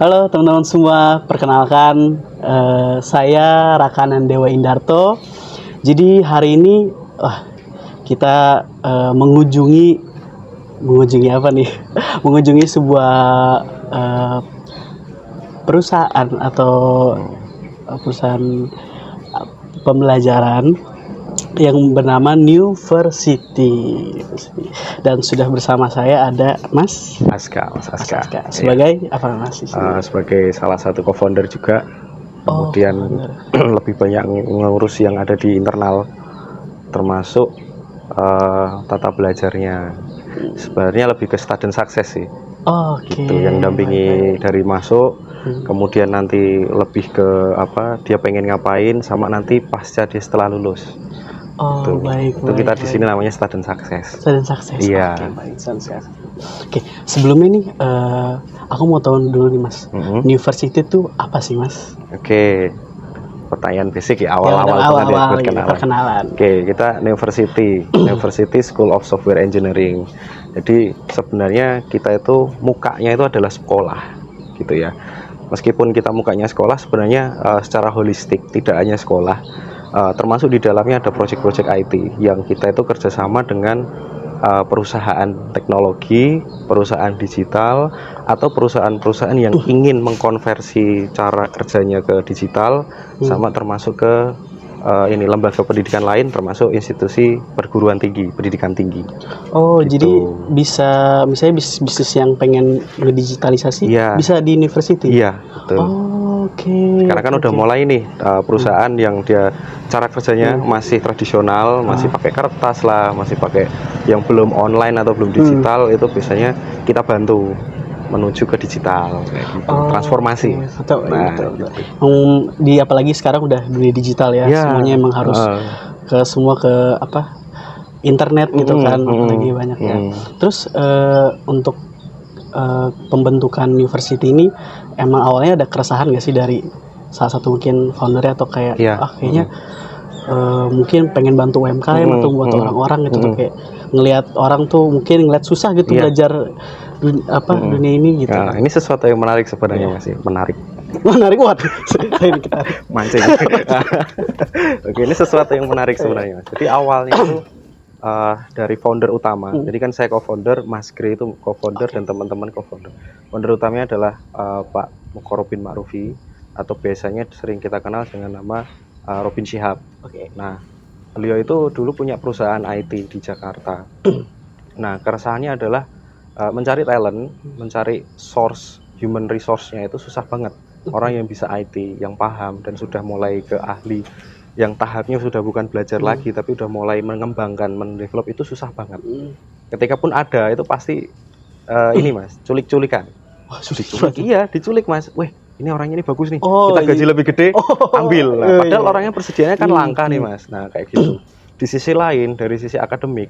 Halo teman-teman semua, perkenalkan saya Rakanan Dewa Indarto. Jadi hari ini kita mengunjungi apa nih? Mengunjungi sebuah perusahaan atau perusahaan pembelajaran yang bernama Newversity, dan sudah bersama saya ada Mas Aska. sebagai apa Mas? Sebagai salah satu co-founder juga, kemudian lebih banyak ngurus yang ada di internal, termasuk tata belajarnya. Sebenarnya lebih ke student success sih. Gitu, yang dampingi dari masuk, kemudian nanti lebih ke dia pengen ngapain, sama nanti pasca dia setelah lulus. Itu kita di sini namanya student success. Student success. Iya. Oke, sebelumnya nih aku mau tahu dulu nih Mas. Newversity itu apa sih Mas? Oke. Pertanyaan basic ya, awal-awal perkenalan. Oke, kita Newversity School of Software Engineering. Jadi sebenarnya kita itu mukanya itu adalah sekolah, gitu ya. Meskipun kita mukanya sekolah, sebenarnya secara holistik, tidak hanya sekolah, termasuk di dalamnya ada project-project IT yang kita itu kerjasama dengan perusahaan teknologi, perusahaan digital, atau perusahaan-perusahaan yang ingin mengkonversi cara kerjanya ke digital, sama termasuk ke lembaga pendidikan lain, termasuk institusi perguruan tinggi, pendidikan tinggi. Gitu. Jadi bisa misalnya bisnis yang pengen ngedigitalisasi, bisa di Newversity. Iya, betul. Sekarang kan udah mulai nih perusahaan yang dia cara kerjanya masih tradisional, masih pakai kertas lah, masih pakai yang belum online atau belum digital, itu biasanya kita bantu menuju ke digital, kayak gitu. Transformasi. Di apalagi sekarang udah dunia digital ya, semuanya emang harus ke internet gitu kan, apalagi banyak ya. Terus untuk pembentukan Newversity ini emang awalnya ada keresahan nggak sih dari salah satu mungkin foundernya, atau kayak kayaknya mungkin pengen bantu UMKM atau buat orang-orang gitu, tuh kayak ngelihat orang tuh mungkin ngeliat susah gitu belajar dunia ini gitu. Ini sesuatu yang menarik sebenarnya masih menarik banget. Mancing. Oke, ini sesuatu yang menarik sebenarnya. Jadi awalnya itu dari founder utama. Jadi kan saya co-founder, Mas Gre itu co-founder, dan teman-teman co-founder. Founder utamanya adalah Pak Mukorobin Ma'rufi, atau biasanya sering kita kenal dengan nama Robin Shihab. Nah, beliau itu dulu punya perusahaan IT di Jakarta. Nah, keresahannya adalah mencari talent, mencari source human resource-nya itu susah banget. Orang yang bisa IT, yang paham, dan sudah mulai ke ahli, yang tahapnya sudah bukan belajar lagi, tapi udah mulai mengembangkan, mendevelop, itu susah banget. Ketika pun ada, itu pasti ini Mas, culik-culikan. Iya, diculik Mas. Weh, ini orangnya ini bagus nih, kita gaji lebih gede, ambil. Nah, padahal orangnya persediaannya kan langka nih Mas. Nah, kayak gitu. Di sisi lain, dari sisi akademik,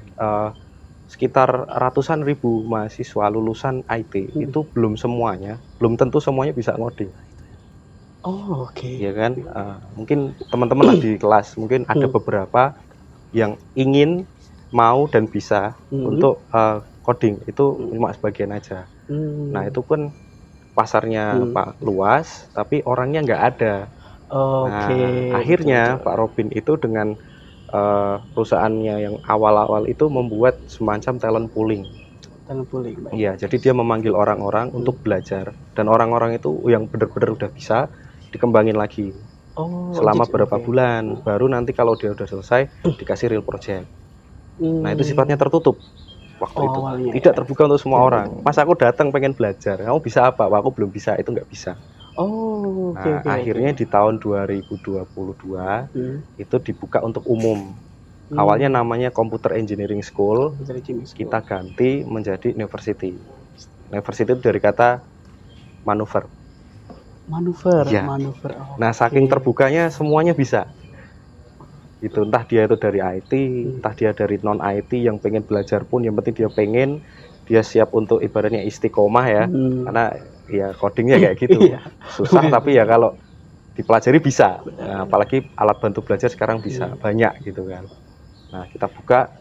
sekitar ratusan ribu mahasiswa lulusan IT itu belum tentu semuanya bisa ngoding. Ya kan, mungkin teman-teman di kelas mungkin ada beberapa yang ingin, mau, dan bisa untuk coding, itu cuma sebagian aja. Nah, itu pun pasarnya Pak luas, tapi orangnya nggak ada. Akhirnya Pak Robin itu dengan perusahaannya yang awal-awal itu membuat semacam talent pooling. Iya, jadi dia memanggil orang-orang untuk belajar, dan orang-orang itu yang benar-benar udah bisa dikembangin lagi selama beberapa bulan, baru nanti kalau dia udah selesai dikasih real project. Nah, itu sifatnya tertutup waktu itu, tidak terbuka untuk semua orang. Pas aku datang pengen belajar, kamu bisa apa? Wah, aku belum bisa, itu nggak bisa. Akhirnya di tahun 2022 itu dibuka untuk umum. Awalnya namanya Computer Engineering School, kita ganti menjadi Newversity. Newversity itu dari kata manuver. Nah, saking terbukanya semuanya bisa. Itu entah dia itu dari IT, entah dia dari non IT yang pengen belajar pun, yang penting dia pengen, dia siap untuk ibaratnya istiqomah ya. Karena ya codingnya kayak gitu. Susah tapi ya kalau dipelajari bisa. Nah, apalagi alat bantu belajar sekarang bisa banyak gitu kan. Nah, kita buka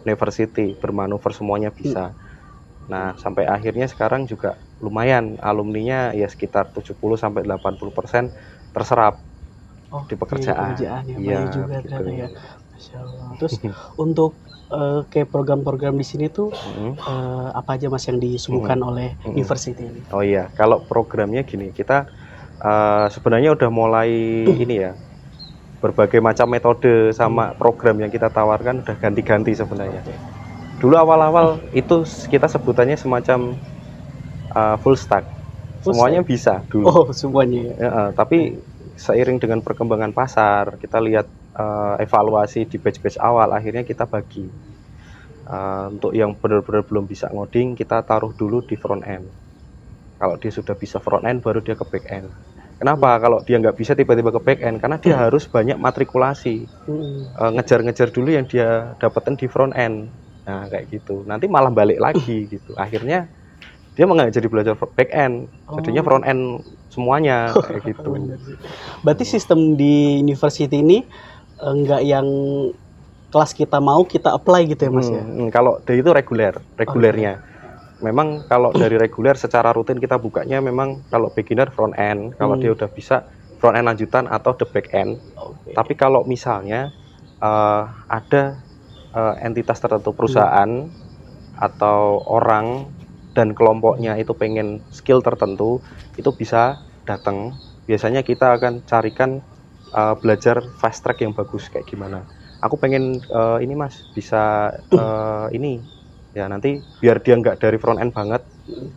Newversity, bermanuver semuanya bisa. Nah, sampai akhirnya sekarang juga lumayan alumninya ya sekitar 70-80% terserap di pekerjaan. Ya, Iya, banyak juga gitu. ternyata ya. Masya Allah. Terus untuk kayak program-program di sini tuh apa aja Mas yang disuguhkan oleh university ini? Oh iya, kalau programnya gini, kita sebenarnya udah mulai ini ya, berbagai macam metode sama program yang kita tawarkan udah ganti-ganti sebenarnya. Dulu awal-awal itu kita sebutannya semacam full stack. Semuanya bisa dulu. Oh, semuanya ya. Tapi seiring dengan perkembangan pasar, kita lihat evaluasi di batch-batch awal, akhirnya kita bagi. Untuk yang benar-benar belum bisa ngoding, kita taruh dulu di front end. Kalau dia sudah bisa front end, baru dia ke back end. Kenapa? Kalau dia nggak bisa tiba-tiba ke back end, karena dia harus banyak matrikulasi, ngejar-ngejar dulu yang dia dapetin di front end. Nah, kayak gitu. Nanti malah balik lagi gitu. Akhirnya dia nggak jadi belajar back end, jadinya front end semuanya kayak gitu. Berarti sistem di university ini nggak yang kelas kita mau kita apply gitu ya Mas ya? Kalau dari itu regulernya. Memang kalau dari reguler secara rutin kita bukanya memang kalau beginner front end, kalau dia udah bisa front end lanjutan atau the back end. Tapi kalau misalnya ada entitas tertentu, perusahaan atau orang dan kelompoknya itu pengen skill tertentu, itu bisa datang. Biasanya kita akan carikan belajar fast track yang bagus kayak gimana. Aku pengen ini Mas bisa ini ya, nanti biar dia nggak dari front end banget,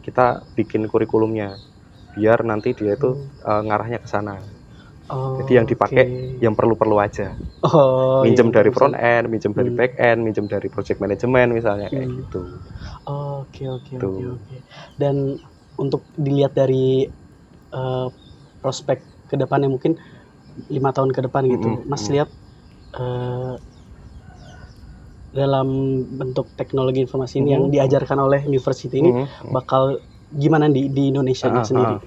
kita bikin kurikulumnya biar nanti dia itu ngarahnya ke sana. Jadi yang dipakai yang perlu-perlu aja. Minjem dari front end, minjem dari back end, minjem dari project management misalnya kayak gitu. Oke. Dan untuk dilihat dari prospek ke depannya mungkin 5 tahun ke depan gitu, Mas lihat dalam bentuk teknologi informasi ini yang diajarkan oleh university ini bakal gimana di Indonesia sendiri?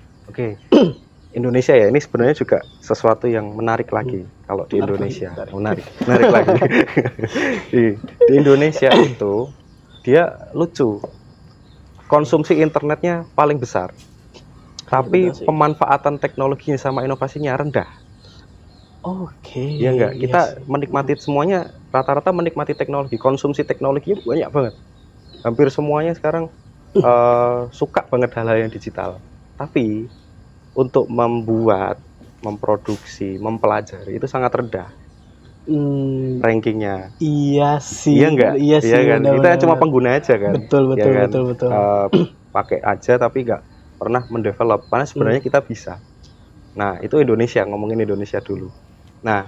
Indonesia ya, ini sebenarnya juga sesuatu yang menarik lagi kalau di Indonesia. Menarik lagi. di Indonesia itu dia lucu, konsumsi internetnya paling besar, tapi pemanfaatan teknologinya sama inovasinya rendah. Ya enggak, kita menikmati semuanya, rata-rata menikmati teknologi, konsumsi teknologinya banyak banget. Hampir semuanya sekarang suka banget hal-hal yang digital. Tapi untuk membuat, memproduksi, mempelajari itu sangat rendah rankingnya. Iya sih. Iya enggak? Iya sih, kan? Kita cuma pengguna aja kan. Betul. Pakai aja tapi nggak pernah mendevelop. Karena sebenarnya kita bisa. Nah, itu Indonesia, ngomongin Indonesia dulu. Nah,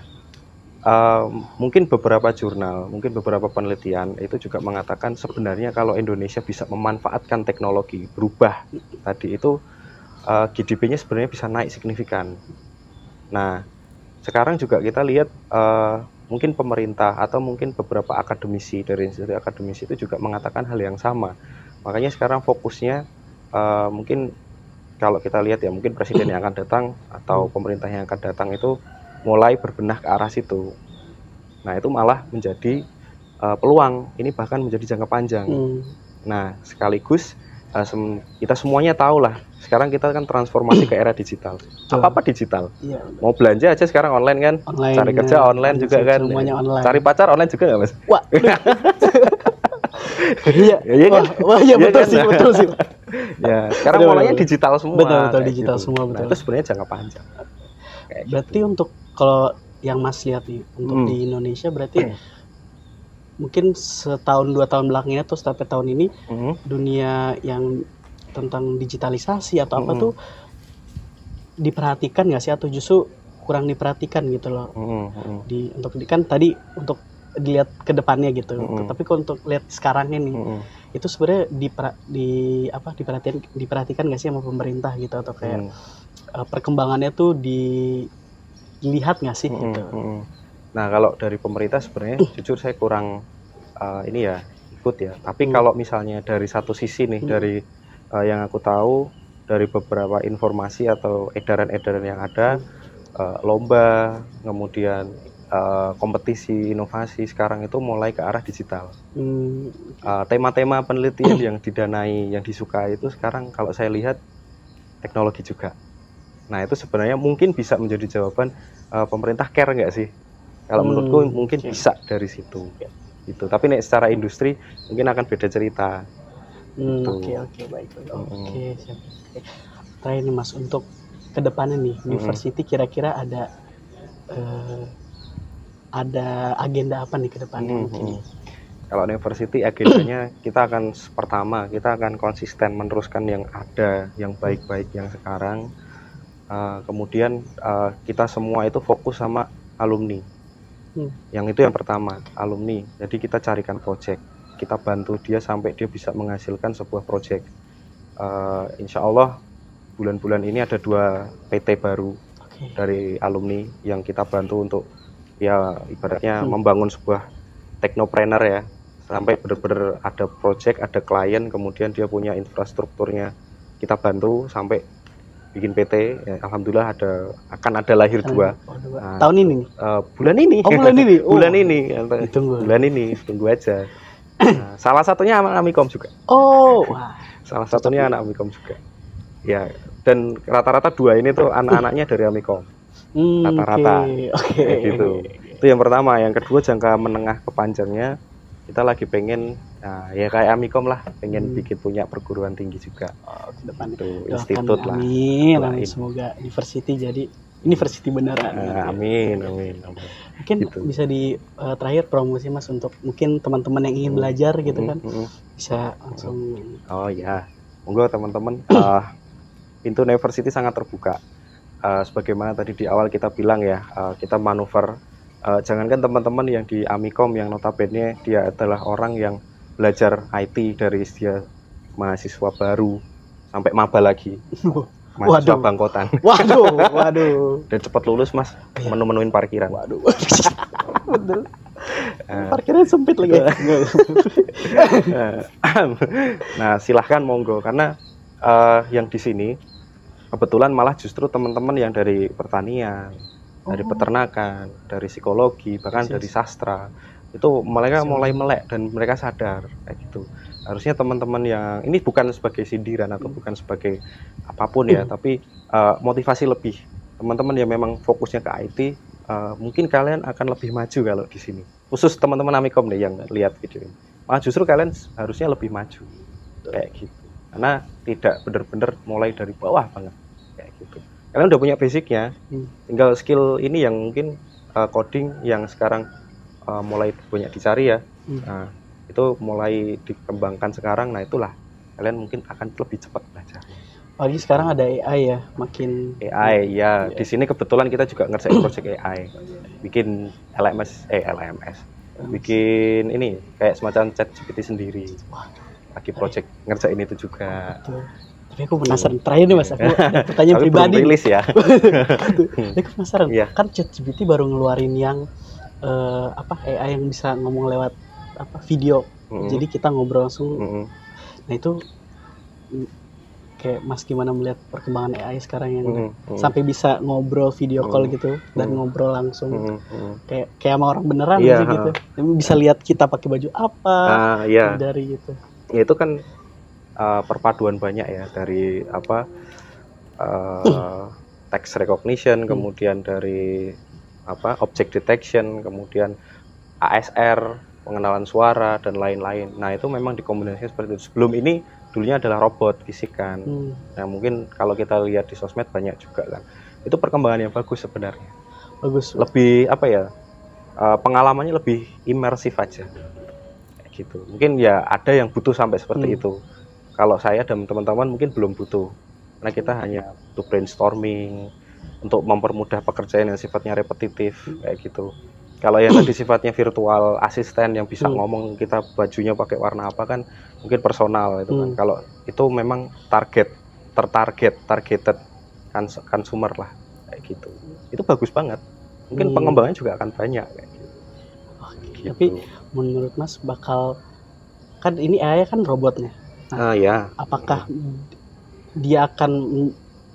mungkin beberapa jurnal, mungkin beberapa penelitian itu juga mengatakan sebenarnya kalau Indonesia bisa memanfaatkan teknologi, berubah tadi itu GDP-nya sebenarnya bisa naik signifikan. Nah, sekarang juga kita lihat mungkin pemerintah atau mungkin beberapa akademisi dari institusi akademisi itu juga mengatakan hal yang sama. Makanya sekarang fokusnya mungkin kalau kita lihat ya, mungkin presiden yang akan datang atau pemerintah yang akan datang itu mulai berbenah ke arah situ. Nah, itu malah menjadi peluang, ini bahkan menjadi jangka panjang. Nah, sekaligus kita semuanya tahu lah, sekarang kita kan transformasi ke era digital. Apa-apa digital. Mau belanja aja sekarang online kan, cari kerja online juga kan, cari pacar online juga nggak Mas? Wah. Iya betul sih. Ya, sekarang mulainya digital semua. Betul digital gitu. semua Nah, itu sebenarnya jangka panjang. Berarti untuk kalau yang Mas lihat nih untuk di Indonesia berarti mungkin setahun 2 tahun belakang ini atau sampai tahun ini dunia yang tentang digitalisasi atau apa tuh diperhatikan nggak sih atau justru kurang diperhatikan gitu loh. Untuk kan tadi untuk dilihat ke depannya gitu. Tapi kalau untuk lihat sekarang ini itu sebenarnya diperhatikan nggak sih sama pemerintah gitu atau kayak perkembangannya tuh dilihat nggak sih gitu. Nah, kalau dari pemerintah sebenarnya jujur saya kurang ikut ya. Tapi kalau misalnya dari satu sisi nih, dari yang aku tahu dari beberapa informasi atau edaran-edaran yang ada, lomba, kemudian kompetisi inovasi sekarang itu mulai ke arah digital. Tema-tema penelitian yang didanai, yang disukai itu sekarang kalau saya lihat teknologi juga. Nah itu sebenarnya mungkin bisa menjadi jawaban pemerintah care nggak sih? Kalau menurutku mungkin bisa dari situ. Gitu. Tapi nih secara industri mungkin akan beda cerita. Oke, baik. Oke, siap. Terakhir nih Mas, untuk kedepannya nih, University kira-kira ada agenda apa nih kedepannya mungkin? Kalau University agendanya kita akan konsisten meneruskan yang ada, yang baik-baik yang sekarang. Kemudian kita semua itu fokus sama alumni. Yang itu yang pertama, alumni. Jadi kita carikan project, kita bantu dia sampai dia bisa menghasilkan sebuah project. Insya Allah bulan-bulan ini ada 2 PT baru dari alumni yang kita bantu untuk ya ibaratnya membangun sebuah teknopreneur ya, sampai benar-benar ada project, ada klien, kemudian dia punya infrastrukturnya, kita bantu sampai bikin PT. Ya, alhamdulillah akan ada lahir 2 tahun ini nih? Bulan ini. Bulan ini. Bulan ini. Bulan ini, tunggu aja. Nah, salah satunya anak Amikom juga. Salah satunya anak Amikom juga. Ya, dan rata-rata 2 ini tuh anak-anaknya dari Amikom. Rata-rata. Gitu. Itu yang pertama. Yang kedua, jangka menengah ke panjangnya kita lagi pengen ya kayak Amikom lah, pengen bikin punya perguruan tinggi juga. Ke depan itu institut lah. Amin. Semoga University jadi University beneran. Amin. Mungkin gitu. Bisa di terakhir promosi Mas untuk mungkin teman-teman yang ingin belajar gitu kan, bisa langsung. Oh ya, monggo teman-teman. Pintu University sangat terbuka. Sebagaimana tadi di awal kita bilang ya, kita manuver. Jangankan teman-teman yang di Amikom yang notabene dia adalah orang yang belajar IT dari dia mahasiswa baru sampai maba lagi. Mahasiswa bangkotan. Waduh. Dan cepat lulus Mas, menu-menuin parkiran. Waduh. Betul. Parkirnya sempit lagi. Nah, silahkan monggo, karena yang di sini kebetulan malah justru teman-teman yang dari pertanian, dari peternakan, dari psikologi, bahkan dari sastra, itu mereka mulai melek dan mereka sadar kayak gitu. Harusnya teman-teman yang ini bukan sebagai sindiran atau bukan sebagai apapun ya, tapi motivasi lebih. Teman-teman yang memang fokusnya ke IT, mungkin kalian akan lebih maju kalau di sini. Khusus teman-teman Amikom nih yang lihat video ini. Malah justru kalian harusnya lebih maju kayak gitu. Karena tidak benar-benar mulai dari bawah banget kayak gitu. Kalian udah punya basicnya, tinggal skill ini yang mungkin coding yang sekarang mulai banyak dicari ya. Nah, itu mulai dikembangkan sekarang. Nah, itulah kalian mungkin akan lebih cepat belajar. Apalagi sekarang ada AI ya, makin AI ya. Di sini kebetulan kita juga ngerjain project AI. Bikin LMS, bikin ini kayak semacam ChatGPT sendiri. Lagi project ngerjain itu juga. Tapi aku penasaran, terakhir nih Mas, aku ada pertanyaan pribadi. Belum rilis ya. Aku penasaran, kan ChatGPT baru ngeluarin yang AI yang bisa ngomong lewat video. Jadi kita ngobrol langsung. Nah itu kayak Mas gimana melihat perkembangan AI sekarang yang sampai bisa ngobrol video call gitu dan ngobrol langsung kayak sama orang beneran gitu. Bisa lihat kita pakai baju apa dari gitu. Ya itu kan perpaduan banyak ya dari text recognition, kemudian dari object detection, kemudian ASR, pengenalan suara dan lain-lain. Nah itu memang dikombinasikan seperti itu. Sebelum ini dulunya adalah robot fisik kan. Nah mungkin kalau kita lihat di sosmed banyak juga kan. Itu perkembangan yang bagus sebenarnya. Bagus. Lebih pengalamannya lebih imersif aja. Kayak gitu. Mungkin ya ada yang butuh sampai seperti itu. Kalau saya dan teman-teman mungkin belum butuh. Karena kita hanya butuh brainstorming untuk mempermudah pekerjaan yang sifatnya repetitif kayak gitu. Kalau yang tadi sifatnya virtual asisten yang bisa ngomong kita bajunya pakai warna apa kan mungkin personal itu kan. Kalau itu memang targeted consumer lah kayak gitu. Itu bagus banget. Mungkin pengembangannya juga akan banyak kayak gitu. Gitu. Tapi menurut Mas kan ini AI kan robotnya. Nah, apakah dia akan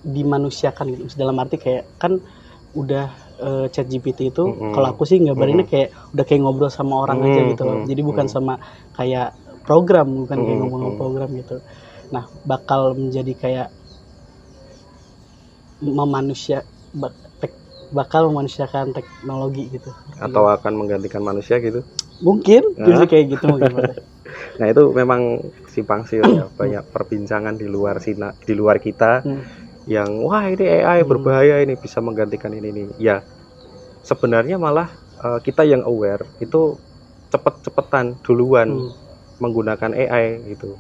dimanusiakan gitu? Dalam arti kayak kan udah ChatGPT itu kalau aku sih gambarinnya kayak udah kayak ngobrol sama orang aja gitu loh. Jadi bukan sama kayak program, bukan kayak ngomong program gitu. Nah, bakal menjadi kayak bakal memanusiakan teknologi gitu. Atau akan menggantikan manusia gitu? Mungkin, jadi kayak gitu mungkin. Nah itu memang simpang siur ya, banyak perbincangan di luar kita yang wah ini AI berbahaya, ini bisa menggantikan ini. Ya sebenarnya malah kita yang aware itu cepet-cepetan duluan menggunakan AI gitu.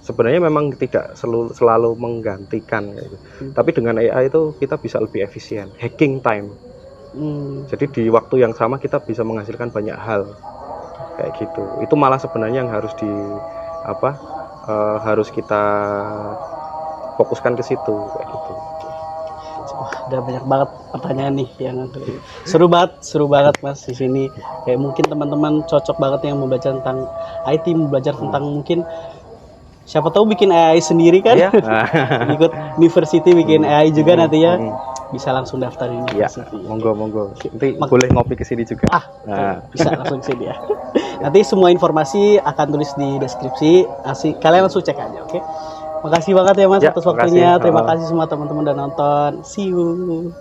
Sebenarnya memang tidak selalu menggantikan gitu. Tapi dengan AI itu kita bisa lebih efisien, hacking time. Jadi di waktu yang sama kita bisa menghasilkan banyak hal kayak gitu. Itu malah sebenarnya yang harus harus kita fokuskan ke situ kayak gitu. Udah banyak banget pertanyaan nih yang seru banget Mas di sini. Kayak mungkin teman-teman cocok banget yang mau belajar tentang IT, mau belajar tentang mungkin siapa tahu bikin AI sendiri kan. Iya. Ikut university bikin AI juga nanti ya. Bisa langsung daftar ini. Ya, monggo. Nanti boleh ngopi ke sini juga. Bisa langsung ke sini ya. Nanti semua informasi akan tulis di deskripsi. Kalian langsung cek aja, oke? Makasih banget ya Mas atas waktunya. Terima kasih semua teman-teman udah nonton. See you.